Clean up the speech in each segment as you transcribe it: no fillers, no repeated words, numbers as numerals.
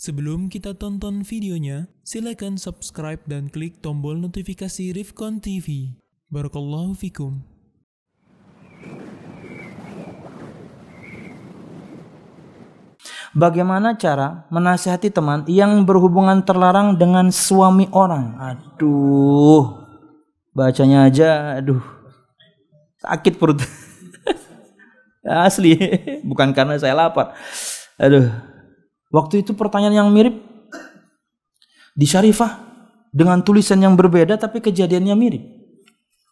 Sebelum kita tonton videonya, silakan subscribe dan klik tombol notifikasi Rifkon TV. Barakallahu fikum. Bagaimana cara menasihati teman yang berhubungan terlarang dengan suami orang? Aduh, bacanya aja, aduh, sakit perut. Asli, bukan karena saya lapar. Aduh, waktu itu pertanyaan yang mirip di Syarifah dengan tulisan yang berbeda tapi kejadiannya mirip.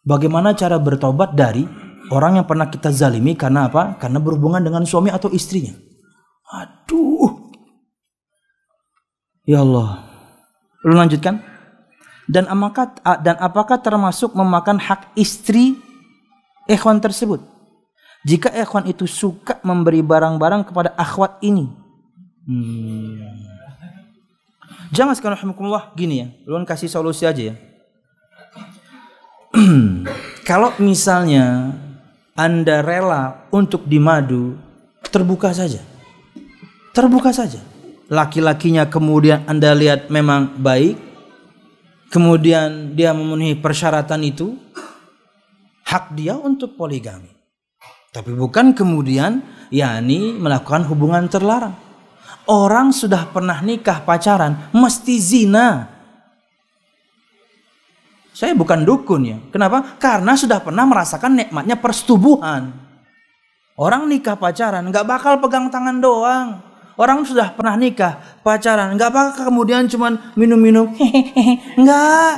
Bagaimana cara bertobat dari orang yang pernah kita zalimi karena apa? Karena berhubungan dengan suami atau istrinya. Aduh, ya Allah. Lalu lanjutkan. Dan apakah termasuk memakan hak istri ikhwan tersebut? Jika ikhwan itu suka memberi barang-barang kepada akhwat ini. Jangan sekali rahimakumullah gini ya. Lu kasih solusi aja ya. Kalau misalnya Anda rela untuk dimadu, terbuka saja. Terbuka saja. Laki-lakinya kemudian Anda lihat memang baik, kemudian dia memenuhi persyaratan itu, hak dia untuk poligami. Tapi bukan kemudian yakni melakukan hubungan terlarang. Orang sudah pernah nikah pacaran mesti zina. Saya bukan dukun ya. Kenapa? Karena sudah pernah merasakan nikmatnya persetubuhan. Orang nikah pacaran nggak bakal pegang tangan doang. Orang sudah pernah nikah pacaran nggak bakal kemudian cuman minum-minum. Nggak,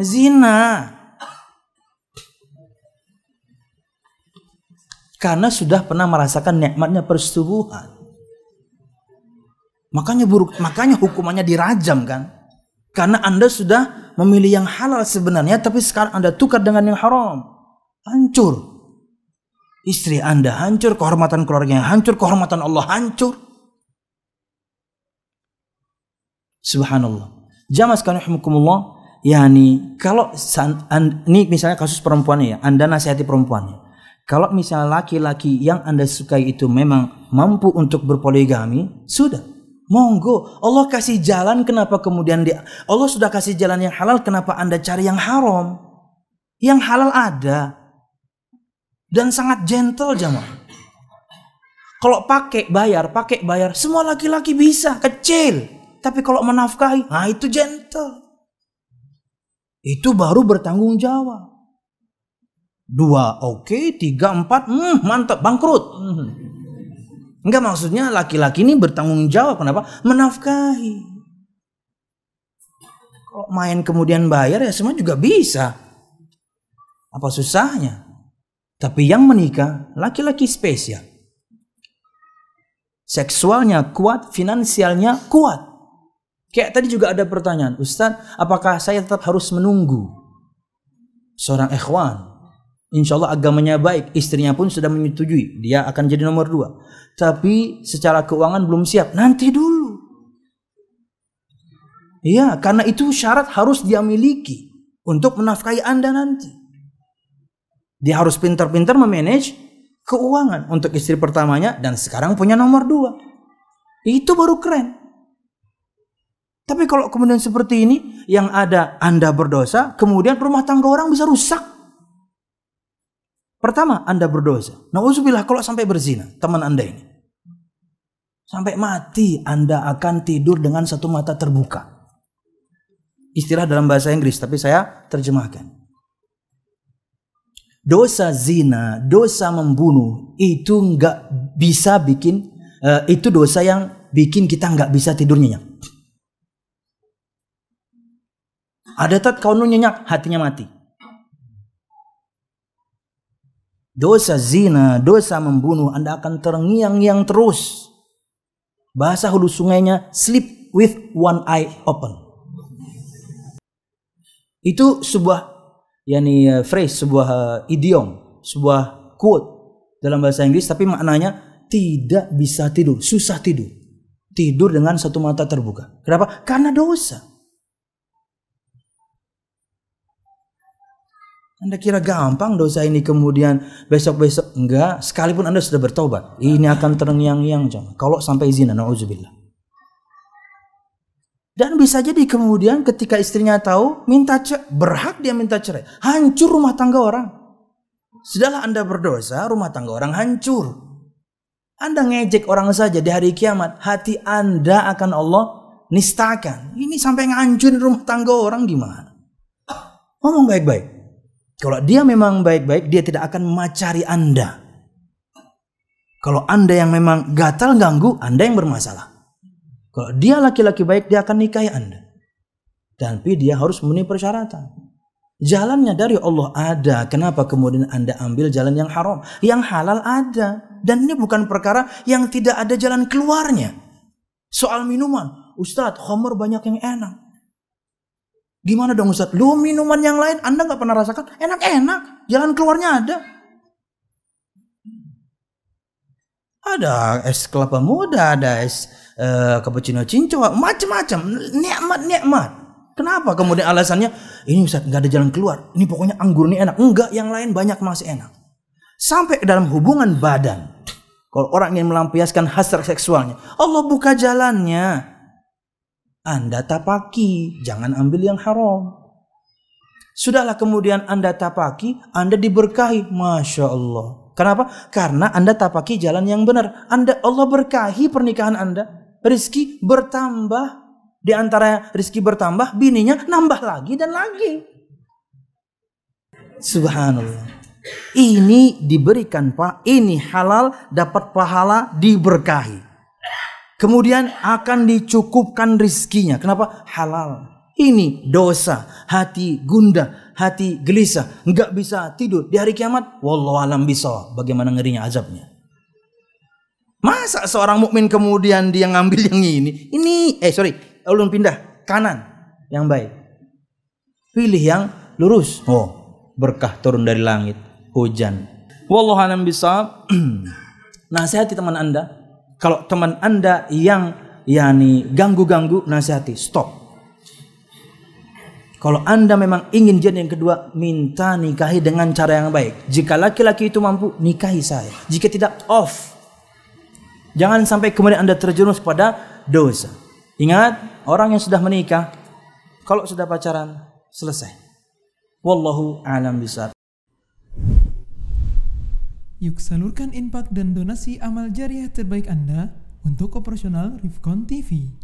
zina. Karena sudah pernah merasakan nikmatnya persetubuhan. Makanya hukumannya dirajam kan? Karena Anda sudah memilih yang halal sebenarnya, tapi sekarang Anda tukar dengan yang haram. Hancur. Istri Anda hancur, kehormatan keluarganya hancur, kehormatan Allah hancur. Subhanallah. Jamaah sekalian rahimakumullah, yakni kalau ini misalnya kasus perempuannya ya, Anda nasihati perempuannya. Kalau misalnya laki-laki yang Anda sukai itu memang mampu untuk berpoligami, sudah. Monggo, Allah kasih jalan, kenapa kemudian Allah sudah kasih jalan yang halal, kenapa Anda cari yang haram? Yang halal ada. Dan sangat gentle jamaah. Kalau pakai bayar, semua laki-laki bisa, kecil. Tapi kalau menafkahi, nah itu gentle. Itu baru bertanggung jawab. 2 oke, 3, 4 mantap, bangkrut. Enggak, maksudnya laki-laki ini bertanggung jawab. Kenapa? Menafkahi. Kalau main kemudian bayar ya semua juga bisa. Apa susahnya? Tapi yang menikah laki-laki spesial. Seksualnya kuat, finansialnya kuat. Kayak tadi juga ada pertanyaan, Ustaz, apakah saya tetap harus menunggu seorang ikhwan? Insya Allah agamanya baik, istrinya pun sudah menyetujui, dia akan jadi nomor 2. Tapi secara keuangan belum siap, nanti dulu. Iya, karena itu syarat harus dia miliki untuk menafkahi Anda nanti. Dia harus pintar-pintar memanage keuangan untuk istri pertamanya dan sekarang punya nomor 2. Itu baru keren. Tapi kalau kemudian seperti ini, yang ada Anda berdosa, kemudian rumah tangga orang bisa rusak. Pertama, Anda berdosa. Nauzubillah kalau sampai berzina, teman Anda ini. Sampai mati, Anda akan tidur dengan satu mata terbuka. Istilah dalam bahasa Inggris, tapi saya terjemahkan. Dosa zina, dosa membunuh, itu nggak bisa bikin, itu dosa yang bikin kita nggak bisa tidur nyenyak. Ada tatkala nyenyak, hatinya mati. Dosa zina, dosa membunuh, Anda akan terngiang-ngiang terus. Bahasa hulu sungainya, sleep with one eye open. Itu sebuah phrase, sebuah idiom, sebuah quote dalam bahasa Inggris, tapi maknanya tidak bisa tidur, susah tidur. Tidur dengan satu mata terbuka. Kenapa? Karena dosa. Anda kira gampang dosa ini kemudian besok-besok? Enggak, sekalipun Anda sudah bertobat, ini akan terngiang-ngiang. Kalau sampai zina, na'udzubillah. Dan bisa jadi kemudian ketika istrinya tahu, berhak dia minta cerai. Hancur rumah tangga orang. Sudahlah Anda berdosa, rumah tangga orang hancur. Anda ngejek orang saja di hari kiamat, hati Anda akan Allah nistakan. Ini sampai ngancurin rumah tangga orang gimana? Ngomong baik-baik. Kalau dia memang baik-baik, dia tidak akan memacari Anda. Kalau Anda yang memang gatal ganggu, Anda yang bermasalah. Kalau dia laki-laki baik, dia akan nikahi Anda. Tapi dia harus memenuhi persyaratan. Jalannya dari Allah ada. Kenapa kemudian Anda ambil jalan yang haram? Yang halal ada. Dan ini bukan perkara yang tidak ada jalan keluarnya. Soal minuman. Ustadz, khamr banyak yang enak. Gimana dong Ustadz? Lu minuman yang lain Anda gak pernah rasakan? Enak-enak. Jalan keluarnya ada. Ada es kelapa muda, ada es cappuccino cinco, macam-macam. Nikmat-nikmat. Kenapa kemudian alasannya ini Ustaz nggak ada jalan keluar, ini pokoknya anggur ini enak? Enggak, yang lain banyak masih enak. Sampai ke dalam hubungan badan, kalau orang ingin melampiaskan hasrat seksualnya, Allah buka jalannya. Anda tapaki, jangan ambil yang haram. Sudahlah kemudian Anda tapaki, Anda diberkahi, Masya Allah. Kenapa? Karena Anda tapaki jalan yang benar. Allah berkahi pernikahan Anda, rezeki bertambah. Di antara rezeki bertambah, bininya nambah lagi dan lagi. Subhanallah. Ini diberikan Pak, ini halal, dapat pahala, diberkahi. Kemudian akan dicukupkan rezekinya. Kenapa? Halal. Ini dosa, hati gundah, hati gelisah, enggak bisa tidur di hari kiamat. Wallahu alam bisawab. Bagaimana ngerinya azabnya. Masa seorang mukmin kemudian dia ngambil yang ini? Ulun pindah kanan yang baik. Pilih yang lurus. Oh, berkah turun dari langit, hujan. Wallahu a'lam bishawab. Nasihati teman Anda. Kalau teman Anda yang ganggu-ganggu, nasihati, stop. Kalau Anda memang ingin jadi yang kedua, minta nikahi dengan cara yang baik. Jika laki-laki itu mampu, nikahi saya. Jika tidak, off. Jangan sampai kemudian Anda terjerumus pada dosa. Ingat, orang yang sudah menikah, kalau sudah pacaran, selesai. Wallahu a'lam bishawab. Yuk salurkan infak dan donasi amal jariah terbaik Anda untuk operasional Rifkon TV.